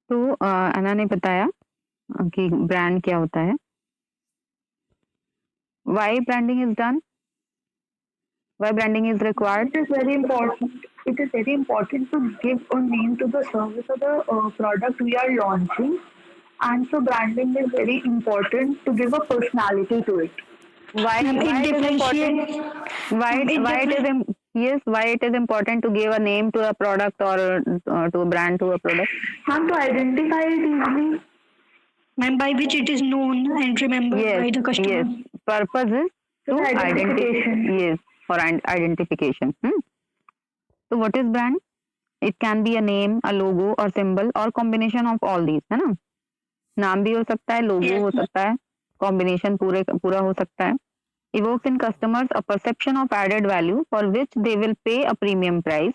तो अना ने बताया कि ब्रांड क्या होता है। Why branding is done, why branding is required. It is very important. It is very important to give a name to the service or the product we are launching, and so branding is very important to give a personality to it. Why Ma'am, why it it is important? differentiates. It Why it is different. yes, why it is important to give a name to a product or to a brand, to a product? And to identify it easily. Ma'am, by which it is known and remembered Yes, by the yes. customer. Purpose is For to the identification. yes, for identification. So what is brand? It can be a name, a logo or symbol or combination of all these, है ना? नाम भी हो सकता है, लोगो Yes, हो ma'am. सकता है, कॉम्बिनेशन पूरा हो सकता है. Evokes in customers a perception of added value for which they will pay a premium price.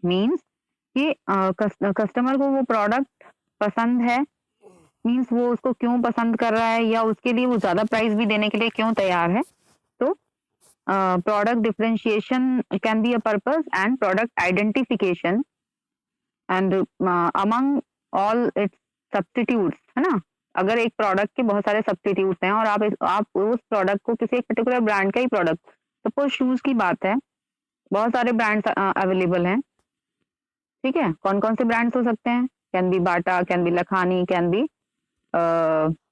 Means कि कस्टमर को वो प्रोडक्ट पसंद है, मीन्स वो उसको क्यों पसंद कर रहा है या उसके लिए वो ज़्यादा प्राइस भी देने के लिए क्यों तैयार है. तो product differentiation can be a purpose and product identification and among all its substitutes, है ना. अगर एक प्रोडक्ट के बहुत सारे सब्स्टिट्यूट्स हैं और आप उस प्रोडक्ट को किसी एक पर्टिकुलर ब्रांड का ही प्रोडक्ट, सपोज शूज की बात है, बहुत सारे ब्रांड्स अवेलेबल हैं. ठीक है, कौन कौन से ब्रांड्स हो सकते हैं? Can be Bata, can be Lakhani, can be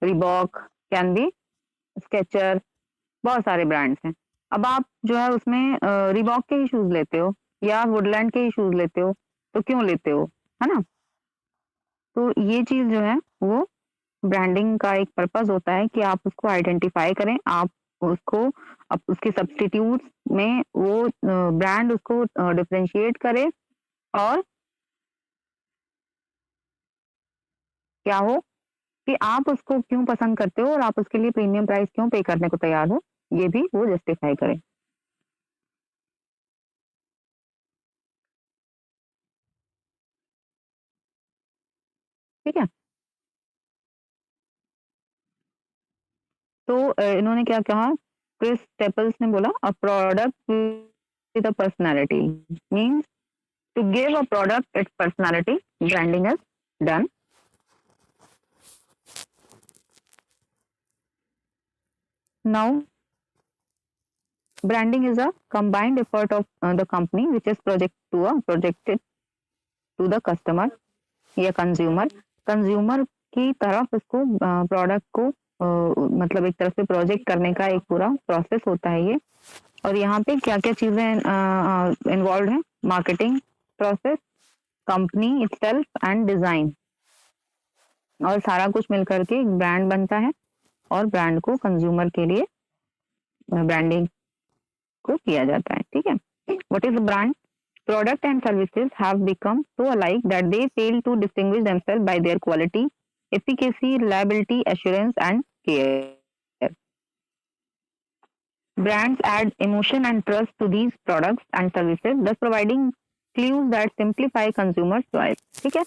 Reebok, can be sketcher, बहुत सारे ब्रांड्स हैं. अब आप जो है उसमें रिबॉक के ही शूज लेते हो या वुडलैंड के ही शूज लेते हो, तो क्यों लेते हो, है ना. तो ये चीज जो है वो ब्रांडिंग का एक पर्पस होता है कि आप उसको आइडेंटिफाई करें, आप उसको उसके सब्स्टिट्यूट्स में वो ब्रांड उसको डिफरेंशिएट करे और क्या हो कि आप उसको क्यों पसंद करते हो और आप उसके लिए प्रीमियम प्राइस क्यों पे करने को तैयार हो, ये भी वो जस्टिफाई करें. ठीक है. तो इन्होंने क्या कहा, क्रिस स्टेपल्स ने बोला a product with a personality means to give a product its personality, branding is done. Now, branding is a combined effort of the company which is projected to the customer या consumer. Consumer की तरफ उसको product को मतलब एक तरफ से project करने का एक पूरा प्रोसेस होता है ये. और यहाँ पे क्या क्या चीजें इन्वॉल्व हैं? Marketing process, company itself and design, और सारा कुछ मिलकर के एक ब्रांड बनता है और ब्रांड को कंज्यूमर के लिए ब्रांडिंग को किया जाता है. ठीक है. What is brand? Product and services have become so alike that they fail to distinguish themselves by their quality, efficacy, reliability, assurance, and care. Brands add emotion and trust to these products and services, thus providing clues that simplify consumer choice. ठीक है.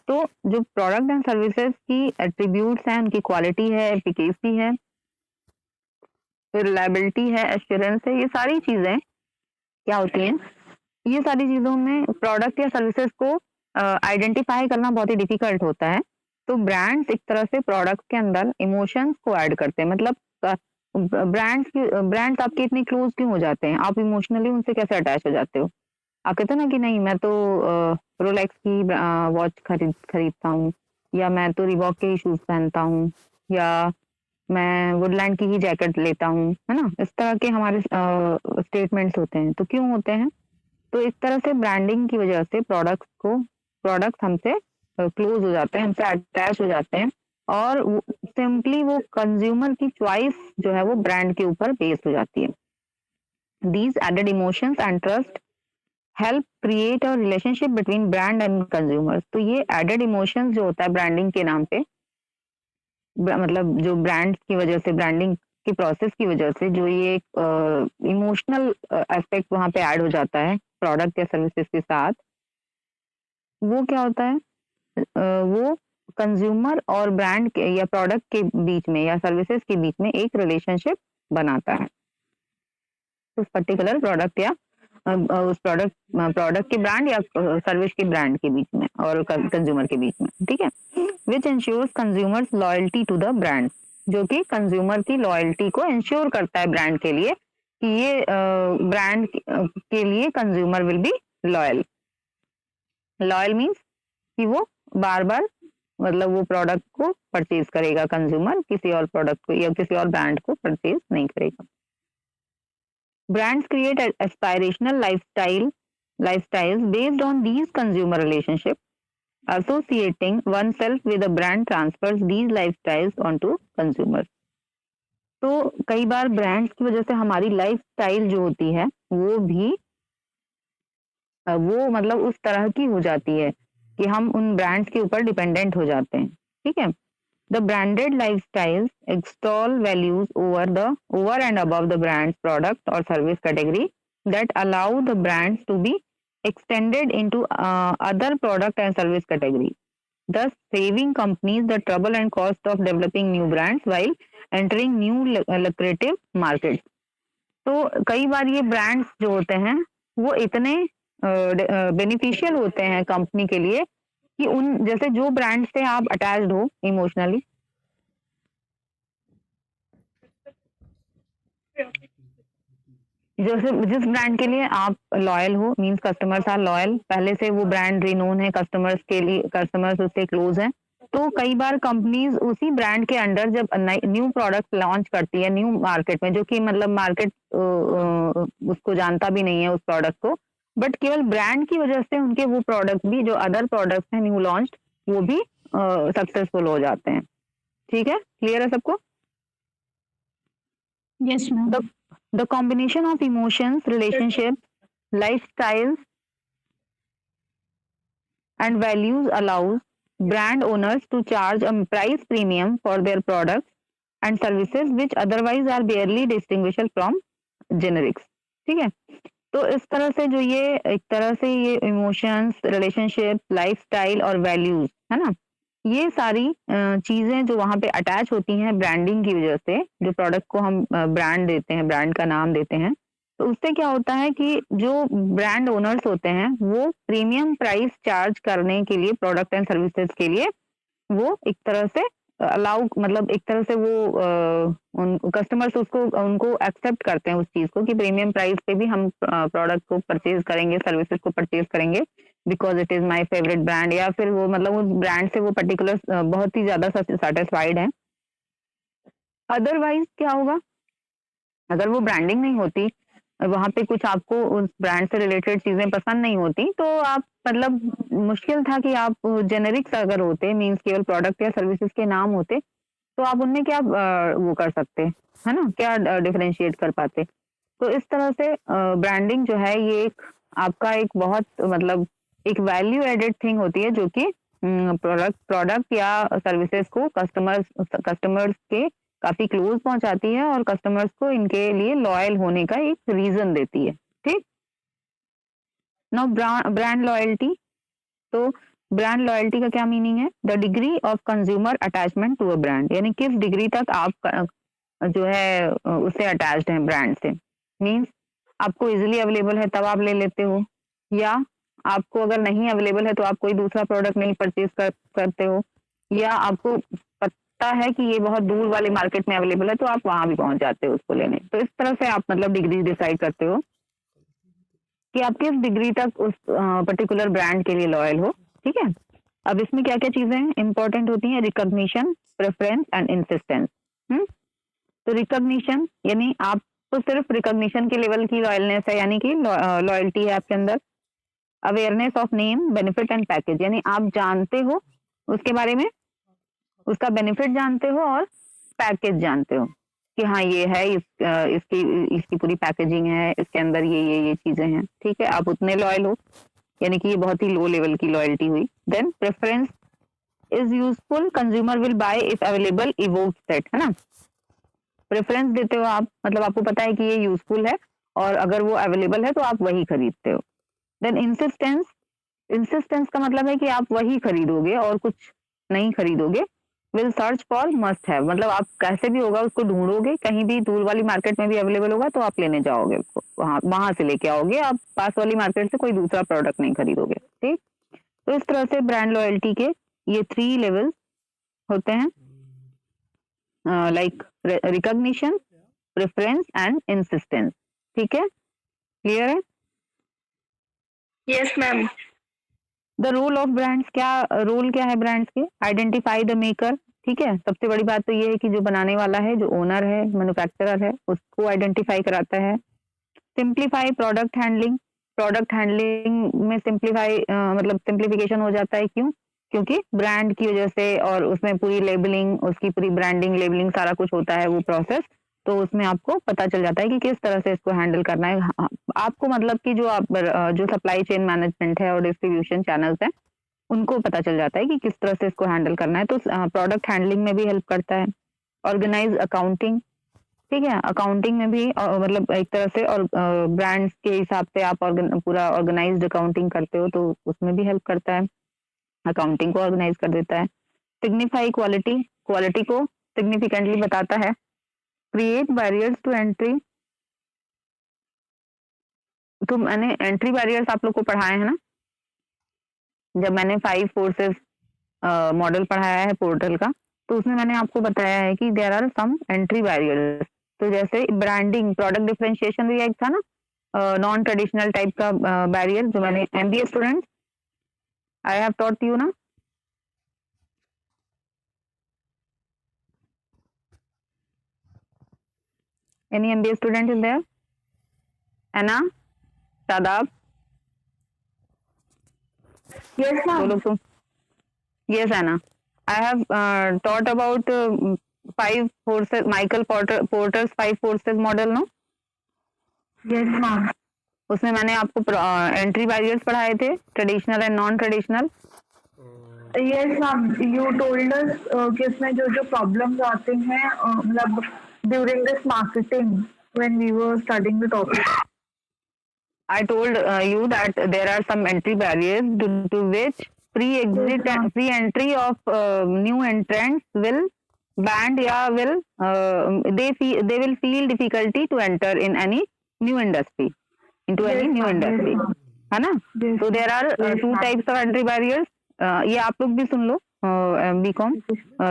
तो जो product and services की attributes हैं, उनकी quality है, efficacy है, reliability है, एश्योरेंस है, ये सारी चीजें क्या होती हैं? ये सारी चीजों में प्रोडक्ट या सर्विसेज को आइडेंटिफाई करना बहुत ही डिफिकल्ट होता है. तो ब्रांड्स एक तरह से प्रोडक्ट के अंदर इमोशंस को ऐड करते हैं. मतलब ब्रांड्स आपके इतने क्लोज क्यों हो जाते हैं? आप इमोशनली उनसे कैसे अटैच हो जाते हो? आप कहते हो ना कि नहीं मैं तो रोलेक्स की वॉच खरीदता हूँ, या मैं तो रिबॉक के ही शूज पहनता हूँ, या मैं वुडलैंड की ही जैकेट लेता हूँ, है ना. इस तरह के हमारे स्टेटमेंट्स होते हैं. तो क्यों होते हैं? तो इस तरह से ब्रांडिंग की वजह से प्रोडक्ट हमसे क्लोज हो जाते हैं, हमसे अटैच हो जाते हैं, और सिंपली वो कंज्यूमर की चॉइस जो है वो ब्रांड के ऊपर बेस हो जाती है. These added emotions and trust help create a relationship between brand and consumers. तो ये एडेड इमोशंस जो होता है ब्रांडिंग के नाम पे, मतलब जो ब्रांड की वजह से, ब्रांडिंग की प्रोसेस की वजह से जो ये इमोशनल एस्पेक्ट वहां पे ऐड हो जाता है प्रोडक्ट या सर्विसेज के साथ, वो क्या होता है? वो कंज्यूमर और ब्रांड के या प्रोडक्ट के बीच में या सर्विसेज के बीच में एक रिलेशनशिप बनाता है उस पर्टिकुलर प्रोडक्ट या उस प्रोडक्ट के ब्रांड या सर्विस के ब्रांड के बीच में और कंज्यूमर के बीच में, ठीक है। Which ensures consumers loyalty to the brand, जो कि कंज्यूमर की लॉयल्टी को इंश्योर करता है ब्रांड के लिए कि ये ब्रांड के लिए consumer will be loyal. Loyal means कि वो बार बार मतलब वो प्रोडक्ट को परचेज करेगा, कंज्यूमर किसी और प्रोडक्ट को या किसी और ब्रांड को परचेज नहीं करेगा। Brands create aspirational lifestyles based on these consumer relationships. Associating oneself with a brand transfers these lifestyles onto consumers. तो कई बार ब्रांड्स की वजह से हमारी लाइफस्टाइल जो होती है वो भी वो मतलब उस तरह की हो जाती है कि हम उन ब्रांड्स के ऊपर डिपेंडेंट हो जाते हैं, ठीक है। The branded lifestyles extol values over and above the brand's product or service category that allow the brands to be extended into other product and service categories, thus saving companies the trouble and cost of developing new brands while entering new lucrative markets. तो कई बार ये brands जो होते हैं वो इतने beneficial होते हैं कंपनी के लिए कि उन जैसे जो ब्रांड से आप अटैच्ड हो इमोशनली, जैसे जिस ब्रांड के लिए आप लॉयल हो, मींस कस्टमर्स आर लॉयल, पहले से वो ब्रांड रिनोन है, कस्टमर्स के लिए कस्टमर्स उससे क्लोज हैं, तो कई बार कंपनीज उसी ब्रांड के अंडर जब न्यू प्रोडक्ट लॉन्च करती है न्यू मार्केट में, जो कि मतलब मार्केट उसको जानता भी नहीं है उस प्रोडक्ट को, बट केवल ब्रांड की वजह से उनके वो प्रोडक्ट भी जो अदर प्रोडक्ट्स हैं न्यू लॉन्च वो भी सक्सेसफुल हो जाते हैं, ठीक है। क्लियर है सबको? Yes, ma'am. The combination of emotions, relationships, lifestyles, and values allows brand owners to charge a price premium for their products and services which otherwise are barely distinguishable from generics, ठीक है। तो इस तरह से जो ये एक तरह से ये इमोशंस, रिलेशनशिप, लाइफस्टाइल और वैल्यूज है ना, ये सारी चीजें जो वहां पे अटैच होती हैं ब्रांडिंग की वजह से, जो प्रोडक्ट को हम ब्रांड देते हैं, ब्रांड का नाम देते हैं, तो उससे क्या होता है कि जो ब्रांड ओनर्स होते हैं वो प्रीमियम प्राइस चार्ज करने के लिए प्रोडक्ट एंड सर्विसेज के लिए वो एक तरह से अलाउ मतलब एक तरह से वो उन कस्टमर्स उसको उनको एक्सेप्ट करते हैं उस चीज को कि प्रीमियम प्राइस पे भी हम प्रोडक्ट को परचेज करेंगे, सर्विसेज को परचेज करेंगे because it is my favourite brand, या फिर वो मतलब उस ब्रांड से वो पर्टिकुलर बहुत ही ज्यादा सेटिस्फाइड है। अदरवाइज क्या होगा, अगर वो ब्रांडिंग नहीं होती, वहां पे कुछ आपको उस ब्रांड से रिलेटेड चीजें पसंद नहीं होती, तो आप मतलब मुश्किल था कि आप जेनेरिक्स अगर होते, मींस केवल प्रोडक्ट या सर्विसेज के नाम होते, तो आप उनमें क्या वो कर सकते है ना, क्या डिफरेंशिएट कर पाते। तो इस तरह से ब्रांडिंग जो है ये एक आपका एक बहुत मतलब एक वैल्यू एडेड थिंग होती है जो कि प्रोडक्ट या सर्विसेज को कस्टमर्स के काफी क्लोज पहुंचाती है और कस्टमर्स को इनके लिए लॉयल होने का एक रीजन देती है, ठीक। नाउ ब्रांड लॉयल्टी, तो ब्रांड लॉयल्टी का क्या मीनिंग है? The degree of consumer attachment to a brand, यानी किस डिग्री तक आप जो है उससे अटैच्ड हैं ब्रांड से। मींस आपको इजीली अवेलेबल है तब आप ले लेते हो, या आपको अगर नहीं अवेलेबल है तो आप कोई दूसरा प्रोडक्ट नहीं परचेज करते हो, या आपको पता है कि ये बहुत दूर वाले मार्केट में अवेलेबल है तो आप वहां भी पहुंच जाते हो उसको लेने। तो इस तरह से आप मतलब डिग्री डिसाइड करते हो कि आप किस डिग्री तक उस पर्टिकुलर ब्रांड के लिए लॉयल हो, ठीक है। अब इसमें क्या क्या चीजें इंपॉर्टेंट होती हैं? Recognition, preference and insistence. तो रिकॉग्निशन यानी आप तो सिर्फ रिकॉग्निशन के लेवल की लॉयलनेस है, यानी कि लॉयल्टी है आपके अंदर। Awareness of name, benefit and package, यानी आप जानते हो उसके बारे में, उसका बेनिफिट जानते हो और पैकेज जानते हो कि हाँ ये है, इसकी पूरी पैकेजिंग है, इसके अंदर ये चीजें हैं, ठीक है, आप उतने लॉयल हो, यानी कि ये बहुत ही लो लेवल की लॉयल्टी हुई। Then preference is useful, consumer will buy if available evoked set, है ना। प्रेफरेंस देते हो आप, मतलब आपको पता है कि ये यूजफुल है और अगर वो अवेलेबल है तो आप वही खरीदते हो। देन इंसिस्टेंस, इंसिस्टेंस का मतलब है कि आप वही खरीदोगे और कुछ नहीं खरीदोगे, will search for must have, मतलब आप कैसे भी होगा उसको ढूंढोगे, कहीं भी दूर वाली मार्केट में भी अवेलेबल होगा तो आप लेने जाओगे उसको, वहां वहां से लेके आओगे, आप पास वाली मार्केट से कोई दूसरा प्रोडक्ट नहीं खरीदोगे। ठीक, तो इस तरह से ब्रांड लॉयल्टी के ये 3 लेवल्स होते हैं, like recognition, preference and insistence. ठीक है, क्लियर है? Yes, ma'am. The role of brands, क्या रोल क्या है ब्रांड्स के? Identify the maker. ठीक है, सबसे बड़ी बात तो ये है कि जो बनाने वाला है, जो ओनर है, मैन्युफैक्चरर है, उसको आइडेंटिफाई कराता है। Simplify product handling, product handling में सिंप्लीफाई मतलब सिंप्लीफिकेशन हो जाता है, क्यों? क्योंकि ब्रांड की वजह से, और उसमें पूरी लेबलिंग, उसकी पूरी ब्रांडिंग, लेबलिंग सारा कुछ होता है वो प्रोसेस, तो उसमें आपको पता चल जाता है कि किस तरह से इसको हैंडल करना है। आपको मतलब कि जो आप जो सप्लाई चेन मैनेजमेंट है और डिस्ट्रीब्यूशन चैनल्स हैं, उनको पता चल जाता है कि किस तरह से इसको हैंडल करना है, तो प्रोडक्ट हैंडलिंग में भी हेल्प करता है। ऑर्गेनाइज अकाउंटिंग, ठीक है, अकाउंटिंग में भी मतलब एक तरह से, और ब्रांड्स के हिसाब से आप पूरा ऑर्गेनाइज्ड अकाउंटिंग करते हो तो उसमें भी हेल्प करता है, अकाउंटिंग को ऑर्गेनाइज कर देता है। सिग्निफाई क्वालिटी, क्वालिटी को सिग्निफिकेंटली बताता है। क्रिएट बैरियर्स टू एंट्री, तो मैंने एंट्री बैरियर्स आप लोग को पढ़ाए हैं ना, जब मैंने 5 फोर्सेस मॉडल पढ़ाया है पोर्टल का, तो उसमें मैंने आपको बताया है कि there are some entry barriers. तो जैसे ब्रांडिंग, प्रोडक्ट डिफरेंशिएशन भी एक था ना, नॉन ट्रेडिशनल टाइप का बैरियर, जो मैंने MBA students I have taught you ना। Any MBA student is there? एना, शादाब, Yes, वो ma'am. लोग तुम? Yes, Anna. I have taught about 5 forces, Michael Porter's 5 forces model, no? Yes, ma'am. उसमें मैंने आपको एंट्री बैरियर्स पढ़ाए थे, traditional and non traditional. Yes, ma'am. You told us कि इसमें जो जो problems आते हैं मतलब during this marketing when we were studying the topic. I told you that there are some entry barriers due to which pre-exit Yes, ma'am. pre-entry of new entrants will banned, yeah, will they will feel difficulty to enter in any new industry, into any Yes, new ma'am. Yes, industry, ma'am. है ना? Yes, तो there are yes, 2 ma'am. Types of entry barriers, ये आप लोग भी सुन लो, BCom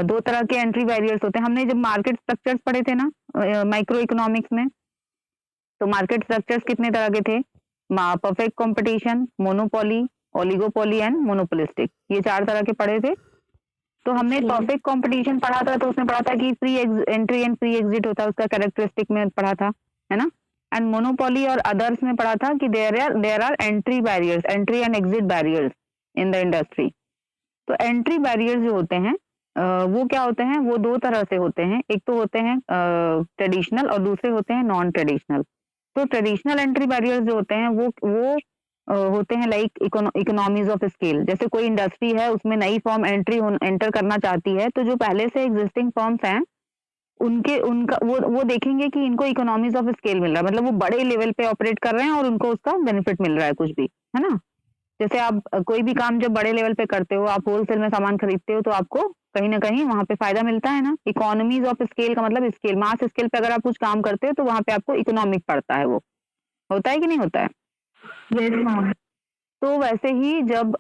2 तरह के entry barriers होते हैं। हमने जब मार्केट स्ट्रक्चर्स पढ़े थे ना माइक्रो इकोनॉमिक्स में, तो मार्केट स्ट्रक्चर्स कितने तरह के थे? Perfect competition, monopoly, oligopoly and monopolistic, ये 4 तरह के पढ़े थे। तो हमने परफेक्ट कंपटीशन पढ़ा था, तो उसमें पढ़ा था कि free entry and free exit होता है, उसका कैरेक्टरिस्टिक में पढ़ा था, है ना? एंड मोनोपोली और अदर्स में पढ़ा था कि there are entry barriers, entry and exit barriers in the industry. तो एंट्री बैरियर्स जो होते हैं वो क्या होते हैं? वो 2 तरह से होते हैं, एक तो होते हैं ट्रेडिशनल और दूसरे होते हैं नॉन ट्रेडिशनल। तो ट्रेडिशनल एंट्री बैरियर्स जो होते हैं वो होते हैं लाइक इकोनॉमीज ऑफ स्केल। जैसे कोई इंडस्ट्री है, उसमें नई फर्म एंटर करना चाहती है, तो जो पहले से एग्जिस्टिंग फर्म्स हैं उनका वो देखेंगे कि इनको इकोनॉमीज ऑफ स्केल मिल रहा है, मतलब वो बड़े लेवल पे ऑपरेट कर रहे हैं और उनको उसका बेनिफिट मिल रहा है कुछ भी, है ना? जैसे आप कोई भी काम जब बड़े लेवल पे करते हो, आप होलसेल में सामान खरीदते हो, तो आपको कहीं ना कहीं वहां पे फायदा मिलता है ना। इकोनॉमीज ऑफ स्केल का मतलब स्केल, मास स्केल पे अगर आप कुछ काम करते हो तो वहां पे आपको इकोनॉमिक पड़ता है, वो होता है कि नहीं होता है? yes, ma'am. तो वैसे ही जब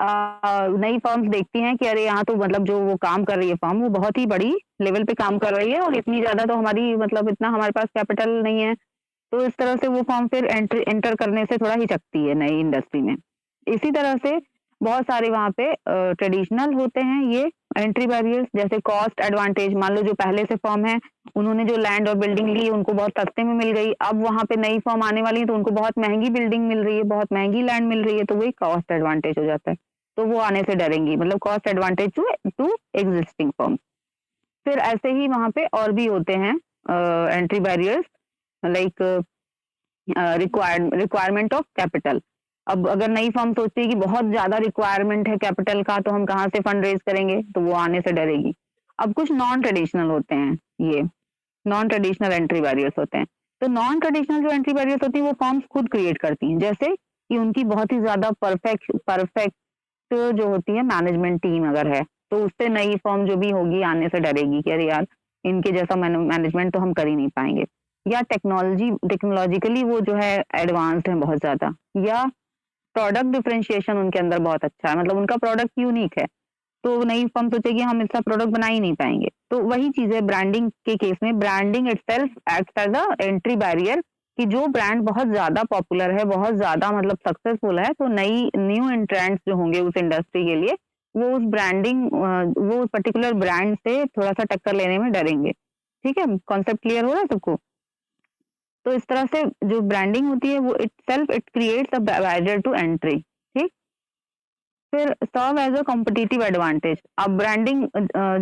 नई फर्म्स देखती हैं कि अरे यहाँ तो मतलब जो वो काम कर रही है फर्म, वो बहुत ही बड़ी लेवल पे काम कर रही है और इतनी ज्यादा तो हमारी मतलब इतना हमारे पास कैपिटल नहीं है, तो इस तरह से वो फर्म फिर एंटर करने से थोड़ा हिचकती है नई इंडस्ट्री में। इसी तरह से बहुत सारे वहाँ पे ट्रेडिशनल होते हैं ये एंट्री बैरियर्स, जैसे कॉस्ट एडवांटेज। मान लो जो पहले से फर्म है, उन्होंने जो लैंड और बिल्डिंग ली, उनको बहुत सस्ते में मिल गई, अब वहाँ पे नई फर्म आने वाली है तो उनको बहुत महंगी बिल्डिंग मिल रही है, बहुत महंगी लैंड मिल रही है, तो वही कॉस्ट एडवांटेज हो जाता है, तो वो आने से डरेंगी, मतलब cost advantage to existing firm. फिर ऐसे ही वहाँ पे और भी होते हैं entry barriers, like requirement of capital. अब अगर नई फर्म सोचती है कि बहुत ज्यादा रिक्वायरमेंट है कैपिटल का, तो हम कहाँ से फंड रेज करेंगे, तो वो आने से डरेगी। अब कुछ नॉन ट्रेडिशनल होते हैं, ये नॉन ट्रेडिशनल एंट्री बैरियर्स होते हैं। तो नॉन ट्रेडिशनल जो एंट्री बैरियर्स होती है वो फर्म्स खुद क्रिएट करती हैं, जैसे कि उनकी बहुत ही ज्यादा परफेक्ट जो होती है मैनेजमेंट टीम अगर है, तो उससे नई फर्म जो भी होगी आने से डरेगी कि अरे यार इनके जैसा मैनेजमेंट तो हम कर ही नहीं पाएंगे, या टेक्नोलॉजिकली वो जो है एडवांस्ड है बहुत ज्यादा, या प्रोडक्ट डिफरेंशिएशन उनके अंदर बहुत अच्छा है, मतलब उनका प्रोडक्ट यूनिक है, तो नई फर्म सोचेगी हम इसका प्रोडक्ट बना ही नहीं पाएंगे। तो वही चीज है ब्रांडिंग के केस में, branding itself acts as a entry barrier, कि जो ब्रांड बहुत ज्यादा पॉपुलर है, बहुत ज्यादा मतलब सक्सेसफुल है, तो नई न्यू एंट्रेंट्स जो होंगे उस इंडस्ट्री के लिए, वो उस वो पर्टिकुलर ब्रांड से थोड़ा सा टक्कर लेने में डरेंगे। ठीक है, कॉन्सेप्ट क्लियर हो रहा है सबको? तो इस तरह से जो ब्रांडिंग होती है वो it creates a barrier to entry. ठीक, फिर serve as a competitive advantage. अब ब्रांडिंग,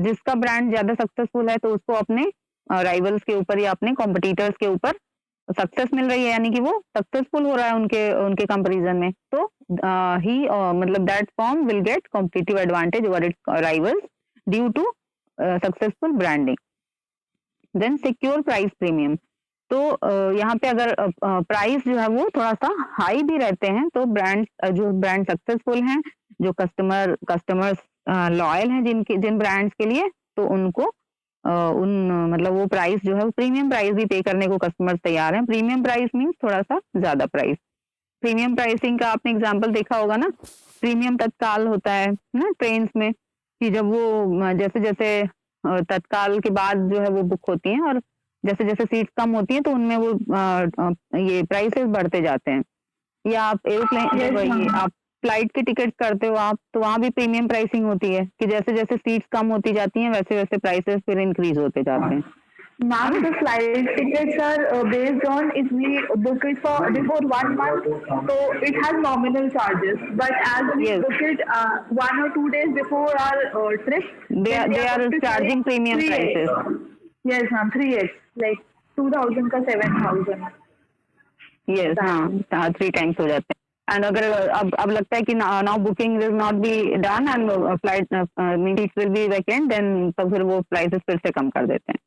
जिसका ब्रांड ज्यादा सक्सेसफुल है तो उसको अपने राइवल्स के ऊपर या अपने कॉम्पिटिटर्स के ऊपर सक्सेस मिल रही है, यानी कि वो सक्सेसफुल हो रहा है उनके उनके कंपैरिजन में, तो ही मतलब that firm will get competitive advantage over its rivals due to successful branding. Then secure price premium. तो यहाँ पे अगर प्राइस जो है वो थोड़ा सा हाई भी रहते हैं, तो जो ब्रांड सक्सेसफुल हैं, जो कस्टमर्स लॉयल हैं जिन ब्रांड्स के लिए, तो उनको मतलब वो प्राइस जो है वो प्रीमियम प्राइस भी पे करने को कस्टमर्स तैयार हैं। प्रीमियम प्राइस मीन्स थोड़ा सा ज्यादा प्राइस। प्रीमियम प्राइसिंग का आपने एग्जांपल देखा होगा ना, प्रीमियम तत्काल होता है ना ट्रेन्स में, कि जब वो जैसे जैसे तत्काल के बाद जो है वो बुक होती हैं, और जैसे जैसे सीट्स कम होती हैं तो उनमें वो ये प्राइसेस बढ़ते जाते हैं। या आप एरोप्लेन Yes, वही ma'am. आप फ्लाइट के टिकट करते हो आप, तो वहां भी प्रीमियम प्राइसिंग होती है कि जैसे जैसे सीट्स कम होती जाती हैं वैसे वैसे प्राइसेस फिर इंक्रीज होते जाते हैं। Ma'am, the flight tickets are based on if we book it for before 1 month, so it has nominal charges. But as we Yes. book it 1 or 2 days before our trip, They then are going to charging charge premium 3x. prices. Yes, ma'am, 3x, like 2000 का 7000. Yes, हाँ 3 times हो जाते हैं। And अगर अब लगता है कि now booking will not be done and flight means will be vacant, then तो फिर वो प्राइसेस फिर से कम कर देते हैं।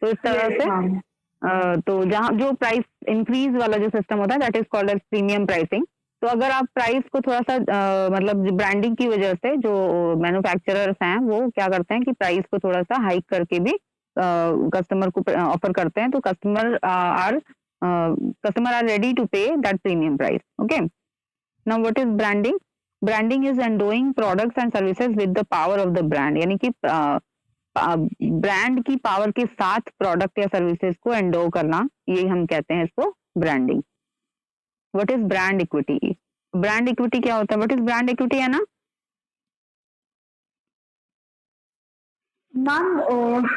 तो इस तरह Yes, से ma'am. तो जहाँ जो प्राइस इंक्रीज वाला जो सिस्टम होता है that is called as premium pricing. तो अगर आप प्राइस को थोड़ा सा मतलब ब्रांडिंग की वजह से जो मैन्युफैक्चरर्स हैं वो क्या करते हैं कि प्राइस को थोड़ा सा हाइक करके भी कस्टमर को ऑफर करते हैं, तो customer are ready to pay that premium price. Okay, now what is branding? Branding is endowing products and services with the power of the brand, यानी कि ब्रांड की पावर के साथ प्रोडक्ट या सर्विसेज को एंडो करना, ये हम कहते हैं इसको branding. What is brand equity? Brand equity क्या होता है? व्हाट इज ब्रांड इक्विटी है ना? Ma'am,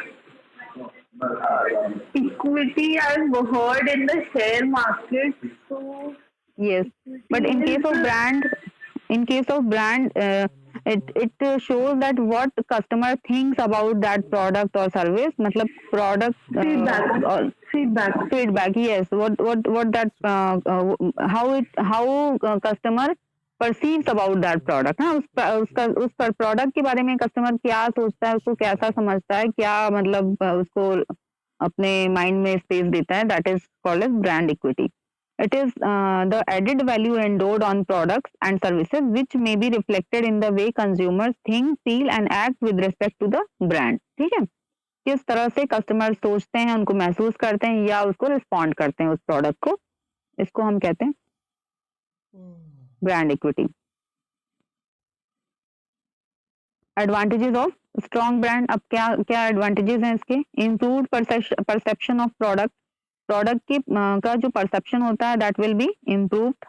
equity I've heard in the share market. So Yes, but in case of brand, it shows that what customer thinks about that product or service, मतलब product feedback, or feedback. Yes, what that how customer perceives about that product, हाँ उस product के बारे में customer क्या सोचता है, उसको कैसा समझता है, क्या मतलब उसको अपने माइंड में स्पेस देता है, that is called as brand equity. It is the added value endowed on products and services which may be reflected in the way consumers think, feel and act with respect to the brand. ठीक है, किस तरह से customer सोचते हैं, उनको महसूस करते हैं या उसको रिस्पॉन्ड करते हैं उस प्रोडक्ट को, इसको हम कहते हैं brand equity. Advantages of strong brand. अब क्या क्या एडवांटेजेस हैं इसके? इम्प्रूव्ड परसेप्शन ऑफ प्रोडक्ट की का जो परसेप्शन होता है that will be improved.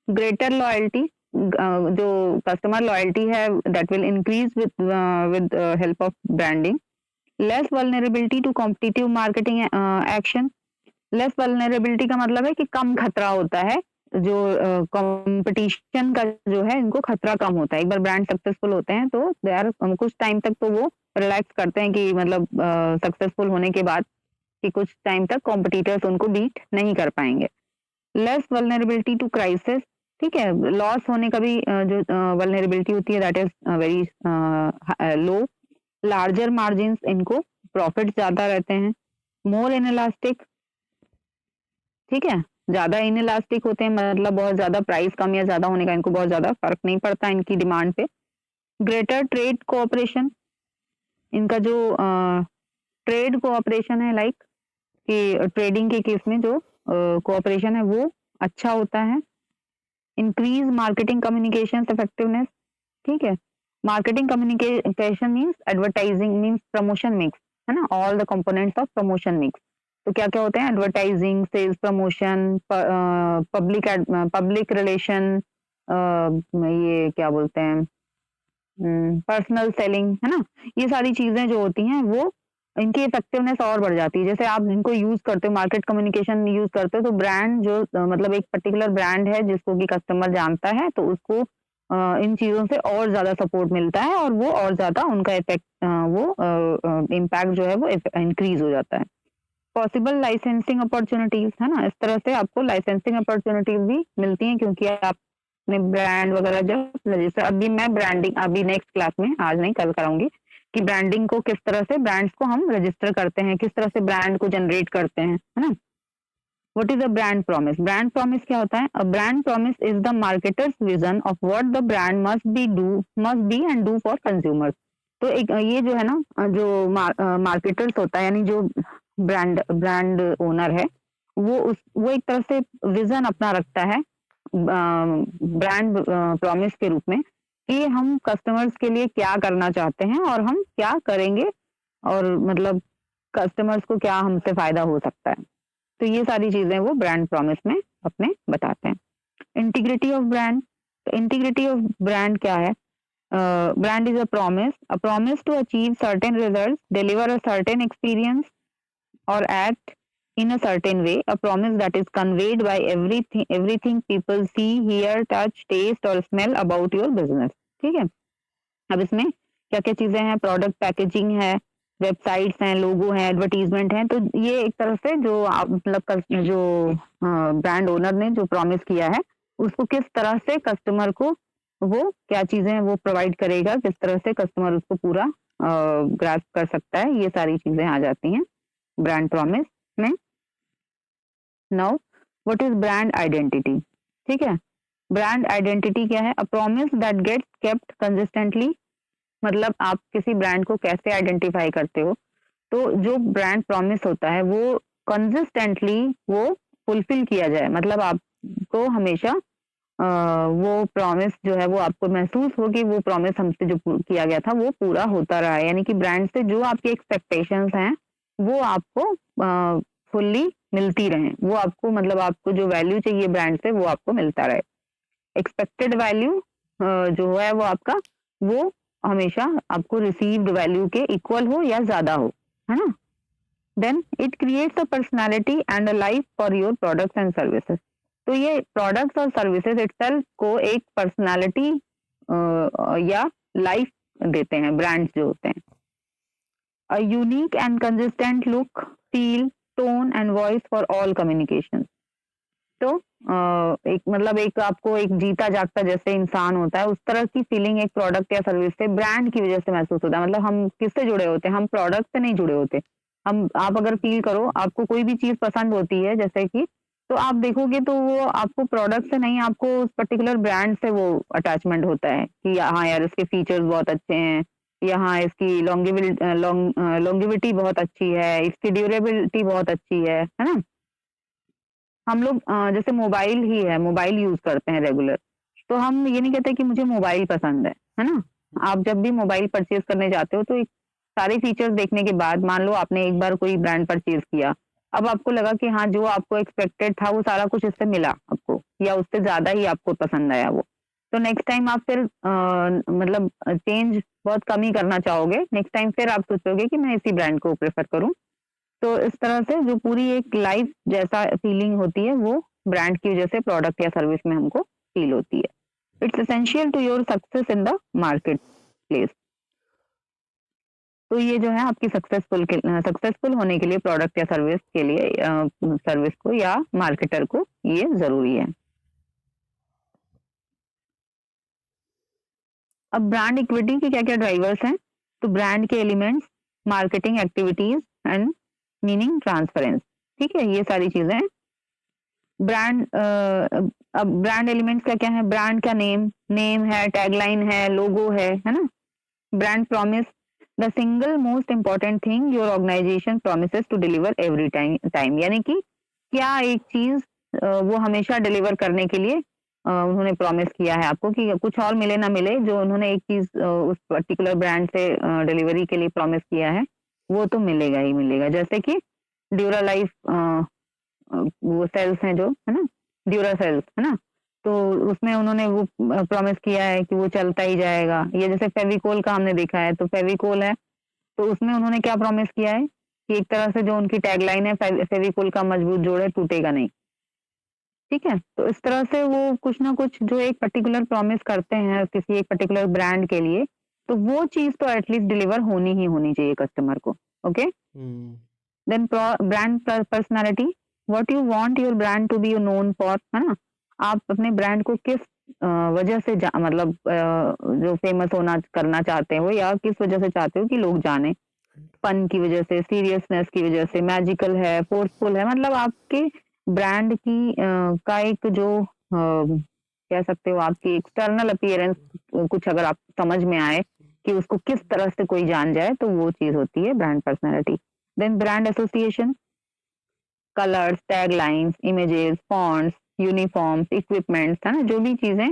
Greater loyalty, जो कस्टमर लॉयल्टी है that will increase with help of branding. Less vulnerability to competitive marketing action. Less vulnerability का मतलब है कि कम खतरा होता है, जो कंपटीशन का जो है इनको खतरा कम होता है। एक बार ब्रांड सक्सेसफुल होते हैं तो दे आर कुछ टाइम तक तो वो रिलैक्स करते हैं कि मतलब सक्सेसफुल होने के बाद कि कुछ टाइम तक कॉम्पिटिटर्स उनको बीट नहीं कर पाएंगे। लेस वल्नरेबिलिटी टू क्राइसिस, ठीक है, लॉस होने का भी जो वल्नरेबिलिटी होती है that is very low. Larger margin, इनको प्रॉफिट ज्यादा रहते हैं। मोर इनइलास्टिक, ठीक है, ज्यादा इनइलास्टिक होते हैं, मतलब बहुत ज्यादा प्राइस कम या ज्यादा होने का इनको बहुत ज्यादा फर्क नहीं पड़ता इनकी डिमांड पे। ग्रेटर ट्रेड कोऑपरेशन, इनका जो ट्रेड कोऑपरेशन है, लाइक कि ट्रेडिंग के केस में जो कोऑपरेशन है वो अच्छा होता है। इंक्रीज मार्केटिंग कम्युनिकेशन इफेक्टिवनेस, ठीक है। Marketing communication means advertising means promotion mix, है ना, all the components of promotion mix. तो क्या क्या होते हैं, advertising, sales promotion, public relation, ये क्या बोलते हैं, पर्सनल सेलिंग, है ना। ये सारी चीजें जो होती हैं वो इनकी इफेक्टिवनेस और बढ़ जाती है। जैसे आप इनको यूज करते हो, मार्केट कम्युनिकेशन यूज करते हो, तो ब्रांड जो मतलब एक पर्टिकुलर ब्रांड है जिसको कि कस्टमर जानता है, तो उसको इन चीजों से और ज्यादा सपोर्ट मिलता है और वो और ज्यादा उनका इफेक्ट वो इम्पैक्ट जो है वो इंक्रीज हो जाता है। पॉसिबल लाइसेंसिंग अपॉर्चुनिटीज, है ना, इस तरह से आपको लाइसेंसिंग अपॉर्चुनिटीज भी मिलती हैं, क्योंकि आपने ब्रांड वगैरह जब रजिस्टर, अभी मैं ब्रांडिंग अभी नेक्स्ट क्लास में, आज नहीं कल कराऊंगी, कि ब्रांडिंग को किस तरह से, ब्रांड्स को हम रजिस्टर करते हैं, किस तरह से ब्रांड को जनरेट करते हैं, है ना। What is a brand promise? Brand promise क्या होता है? A brand promise is the marketers vision of what the brand must be and do for consumers. तो एक ये जो है ना, जो मार्केटर्स होता है, यानी जो ब्रांड ओनर है, वो एक तरह से विजन अपना रखता है ब्रांड प्रॉमिस के रूप में, कि हम कस्टमर्स के लिए क्या करना चाहते हैं और हम क्या करेंगे, और मतलब कस्टमर्स को क्या हमसे फायदा हो सकता है। तो ये सारी चीजें वो ब्रांड प्रॉमिस में अपने बताते हैं। इंटीग्रिटी ऑफ ब्रांड, तो इंटीग्रिटी ऑफ ब्रांड क्या है? Brand is a promise to achieve certain result, deliver a certain experience और act in a certain way, a promise that is conveyed by everything people see, hear, touch, taste or smell about your business, ठीक है। अब इसमें क्या क्या चीजें हैं? Product packaging है, वेबसाइट्स हैं, लोगो है, एडवर्टीजमेंट है। तो ये एक तरह से जो आप मतलब जो ब्रांड ओनर ने जो प्रॉमिस किया है, उसको किस तरह से कस्टमर को वो क्या चीजें वो प्रोवाइड करेगा, किस तरह से कस्टमर उसको पूरा ग्रास्प कर सकता है, ये सारी चीजें आ जाती हैं ब्रांड प्रॉमिस में। Now what is brand identity, ठीक है। ब्रांड आइडेंटिटी क्या है? A promise that gets kept consistently, मतलब आप किसी ब्रांड को कैसे आइडेंटिफाई करते हो? तो जो ब्रांड प्रॉमिस होता है वो कंसिस्टेंटली वो फुलफिल किया जाए, मतलब आपको हमेशा वो प्रॉमिस जो है वो आपको महसूस हो कि वो प्रॉमिस हमसे जो किया गया था वो पूरा होता रहा है, यानी कि ब्रांड से जो आपकी एक्सपेक्टेशंस हैं वो आपको फुल्ली मिलती रहें, वो आपको मतलब आपको जो वैल्यू चाहिए ब्रांड से वो आपको मिलता रहे। एक्सपेक्टेड वैल्यू जो है वो आपका वो हमेशा आपको रिसीव्ड वैल्यू के इक्वल हो या ज्यादा हो, है ना। Then it creates a personality and a life for your products and services. तो ये प्रोडक्ट्स और सर्विसेज इटसेल्फ को एक पर्सनालिटी या लाइफ देते हैं, ब्रांड्स जो होते हैं। A unique and consistent look, feel, tone and voice for all communication. तो एक मतलब एक आपको एक जीता जागता जैसे इंसान होता है, उस तरह की फीलिंग एक प्रोडक्ट या सर्विस से, ब्रांड की वजह से महसूस होता है। मतलब हम किससे जुड़े होते हैं? हम प्रोडक्ट से नहीं जुड़े होते। हम आप अगर फील करो, आपको कोई भी चीज पसंद होती है जैसे कि, तो आप देखोगे तो वो आपको प्रोडक्ट से नहीं, आपको उस पर्टिकुलर ब्रांड से वो अटैचमेंट होता है कि हाँ यार इसके फीचर्स बहुत अच्छे हैं, या हाँ इसकी लॉन्गेविटी बहुत अच्छी है, इसकी ड्यूरेबिलिटी बहुत अच्छी है ना। हम लोग जैसे मोबाइल ही है, मोबाइल यूज करते हैं रेगुलर, तो हम ये नहीं कहते कि मुझे मोबाइल पसंद है ना। आप जब भी मोबाइल परचेज करने जाते हो तो एक सारे फीचर्स देखने के बाद, मान लो आपने एक बार कोई ब्रांड परचेज किया, अब आपको लगा कि हाँ जो आपको एक्सपेक्टेड था वो सारा कुछ इससे मिला आपको, या उससे ज्यादा ही आपको पसंद आया वो, तो नेक्स्ट टाइम आप फिर मतलब चेंज बहुत कम ही करना चाहोगे। नेक्स्ट टाइम फिर आप सोचोगे कि मैं इसी ब्रांड को प्रेफर करूं। तो इस तरह से जो पूरी एक लाइफ जैसा फीलिंग होती है वो ब्रांड की वजह से प्रोडक्ट या सर्विस में हमको फील होती है। It's essential to your success in the market place. तो ये जो है आपकी सक्सेसफुल होने के लिए प्रोडक्ट या सर्विस के लिए सर्विस को या मार्केटर को ये जरूरी है। अब ब्रांड इक्विटी के क्या क्या ड्राइवर्स हैं? तो ब्रांड के elements, marketing activities and meaning transference, ठीक है, ये सारी चीजें हैं। ब्रांड अब ब्रांड एलिमेंट्स क्या क्या है? ब्रांड का नेम है, टैगलाइन है, लोगो है ना। Brand promise, the single most important thing your organisation promises to deliver every time, यानी कि क्या एक चीज वो हमेशा डिलीवर करने के लिए उन्होंने प्रॉमिस किया है आपको, कि कुछ और मिले ना मिले, जो उन्होंने एक चीज उस पर्टिकुलर ब्रांड से डिलीवरी के लिए प्रॉमिस किया है वो तो मिलेगा ही मिलेगा। जैसे कि ड्यूरा लाइफ वो सेल्स हैं जो, है ना, ड्यूरा सेल्स, है ना, तो उसमें उन्होंने वो प्रॉमिस किया है कि वो चलता ही जाएगा। ये जैसे फेविकोल का हमने देखा है, तो फेविकोल है तो उसमें उन्होंने क्या प्रॉमिस किया है कि एक तरह से जो उनकी टैगलाइन है, फेविकोल का मजबूत जोड़ है टूटेगा नहीं। ठीक है, तो इस तरह से वो कुछ ना कुछ जो एक पर्टिकुलर प्रॉमिस करते हैं किसी एक पर्टिकुलर ब्रांड के लिए, तो वो चीज तो एटलीस्ट डिलीवर होनी ही होनी चाहिए कस्टमर को। Okay, then brand personality, what you want your brand to be known for, है ना, आप अपने ब्रांड को किस वजह से मतलब जो फेमस होना करना चाहते हो, या किस वजह से चाहते हो कि लोग जाने। फन की वजह से, सीरियसनेस की वजह से, मैजिकल है, फोर्सफुल है, मतलब आपके ब्रांड की का एक जो कह सकते हो आपकी एक्सटर्नल अपीयरेंस कुछ अगर आप समझ में आए कि उसको किस तरह से कोई जान जाए, तो वो चीज होती है brand personality. Then brand association, colours, tag lines, images, fonts, uniforms, equipments, है ना, जो भी चीजें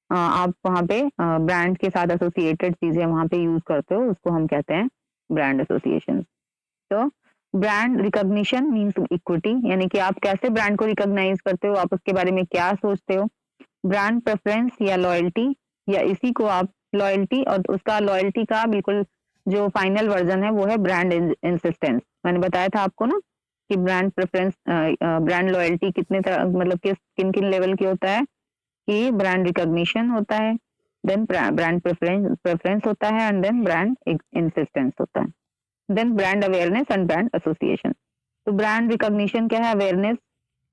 आप वहाँ पे ब्रांड के साथ एसोसिएटेड चीजें वहाँ पे यूज करते हो, उसको हम कहते हैं ब्रांड एसोसिएशन। तो ब्रांड रिकॉग्निशन मीन्स इक्विटी, यानी कि आप कैसे ब्रांड को रिकॉग्नाइज करते हो, आप उसके बारे में क्या सोचते हो। ब्रांड प्रेफरेंस या लॉयल्टी, या इसी को आप लॉयल्टी, और उसका लॉयल्टी का बिल्कुल जो फाइनल वर्जन है वो है ब्रांड इंसिस्टेंस। मैंने बताया था आपको ना कि ब्रांड प्रेफरेंस, ब्रांड लॉयल्टी कितने तरह, मतलब किस किन किन लेवल की होता है, कि ब्रांड रिकॉग्निशन होता है, देन ब्रांड प्रेफरेंस होता है, एंड देन ब्रांड इंसिस्टेंस होता है, then brand awareness and brand association. तो ब्रांड रिकॉग्निशन क्या है, अवेयरनेस,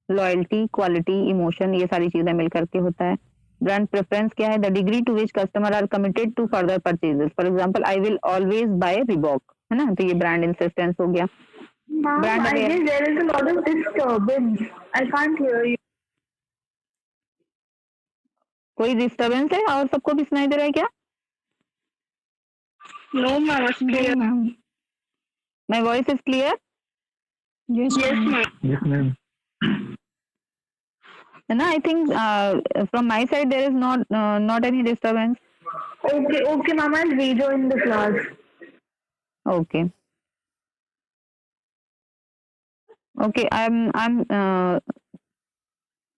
लॉयल्टी, क्वालिटी, इमोशन, ये सारी चीजें मिलकर के होता है। ब्रांड प्रेफरेंस क्या है, the degree to which customer are committed to further purchases, for example I will always buy Reebok, है ना, तो ये ब्रांड इंसिस्टेंस हो गया। Ma'am, brand I aware, guess there is a lot of disturbance. I can't hear you. कोई disturbance है और सबको भी सुनाई दे रहा है क्या? No, ma'am. It's No, clear. ma'am. My voice is clear? Yes, Yes, ma'am. ma'am. Yes, ma'am. है ना, I think from my side there is not any disturbance. Okay, okay, ma'am, I'll rejoin the class. Okay okay, I'm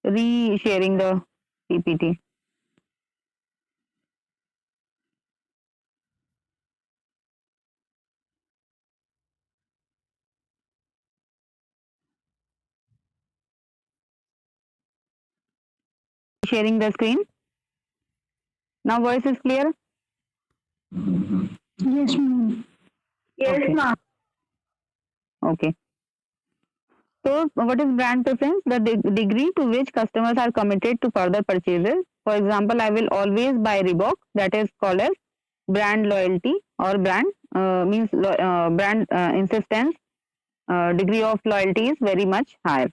re-sharing the PPT. Sharing the screen. Now voice is clear? Yes, ma'am. Yes, Okay. ma'am. Okay. So what is brand preference? The degree to which customers are committed to further purchases. For example, I will always buy Reebok. That is called as brand loyalty, or brand means brand insistence. Degree of loyalty is very much higher.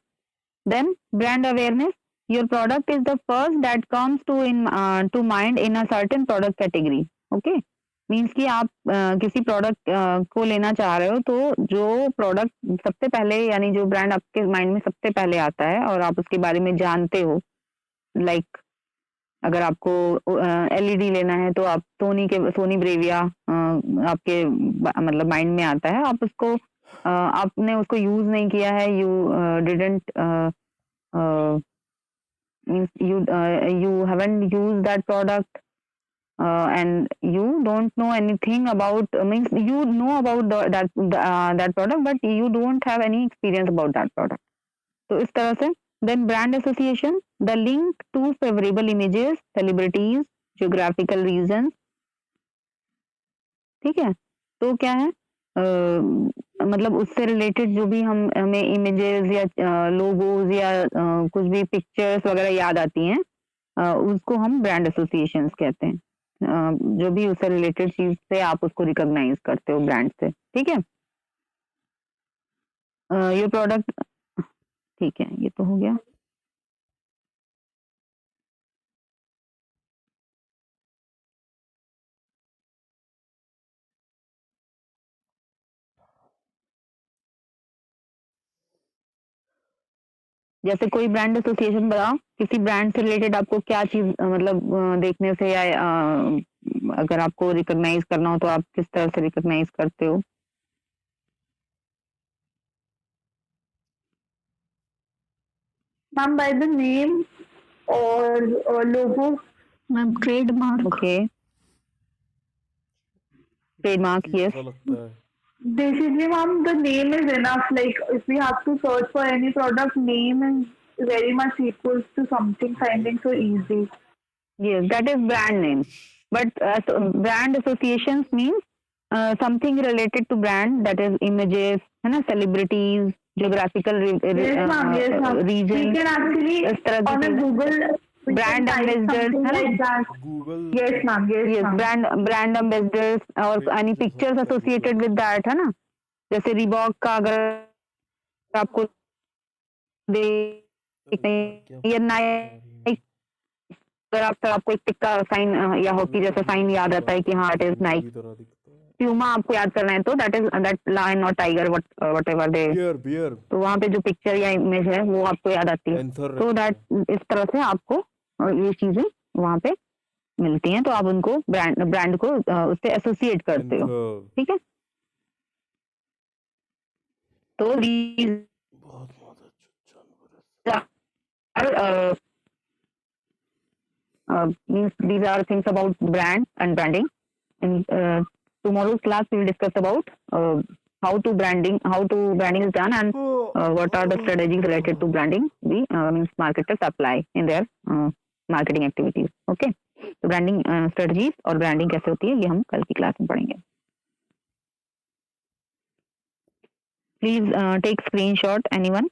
Then brand awareness. Your product is the first that comes to mind in a certain product category. Okay. Means कि आप किसी product को लेना चाह रहे हो, तो जो प्रोडक्ट सबसे पहले, यानी जो ब्रांड आपके माइंड में सबसे पहले आता है और आप उसके बारे में जानते हो, लाइक अगर आपको एलईडी लेना है तो आप सोनी ब्रेविया आपके मतलब माइंड में आता है, आप उसको आपने उसको यूज नहीं किया है, you didn't you haven't used that product, and you don't know anything about, means you know about that product, but you don't have any experience about that product. तो इस तरह से then brand association, the link to favorable images, celebrities, geographical regions. ठीक है, तो क्या है मतलब उससे रिलेटेड जो भी हमें इमेजेस या लोगोज या कुछ भी पिक्चर्स वगैरह याद आती हैं, उसको हम ब्रांड एसोसिएशंस कहते हैं। जो भी उससे रिलेटेड चीज से आप उसको रिकॉग्नाइज करते हो ब्रांड से। ठीक है, ये प्रोडक्ट, ठीक है, ये तो हो गया। जैसे कोई ब्रांड एसोसिएशन बताओ, किसी ब्रांड से रिलेटेड आपको क्या चीज मतलब देखने से या अगर आपको रिकॉग्नाइज करना हो तो आप किस तरह से रिकॉग्नाइज करते हो? Ma'am, by the name or logo. Ma'am, trademark. Okay. Trademark, yes. ऐसा लगता है Basically, ma'am, the name is enough. Like, if we have to search for any product, name is very much equals to something finding so easy. Yes, that is brand name. But brand associations means something related to brand, that is images, है ना, celebrities, geographical Yes, ma'am. Yes, ma'am. We region, can actually इस तरह की on a चीजें। Google we Brand can type ambassadors, something है ना? like that. Google Yes, ma'am. Yes, Yes, ma'am. brand ambassadors और Pictures any of pictures that associated people. with that, है ना? जैसे रिबॉक का अगर आपको देखते क्या या नाइक, अगर आपको एक टिक का साइन या हॉकी जैसा साइन याद रहता है कि हाँ इट इज नाइक। की तरह दिखता है प्यूमा आपको याद करना है तो दैट लायन और tiger whatever they, bear bear तो वहाँ पे जो पिक्चर या इमेज है वो आपको याद आती है। पैंथर तो दैट इस तरह से आपको ये चीजें वहाँ पे मिलती हैं, तो आप उनको ब्रांड को उससे एसोसिएट करते हो, पैंथर ठीक है। तो these बहुत मजा जानवर are means these are things about brand and branding. In tomorrow's class, we will discuss about how to branding is done and what are the strategies related to branding the means marketers apply in their marketing activities. Okay, तो branding strategies और branding कैसे होती है ये हम कल की class में पढ़ेंगे। Please take screenshot anyone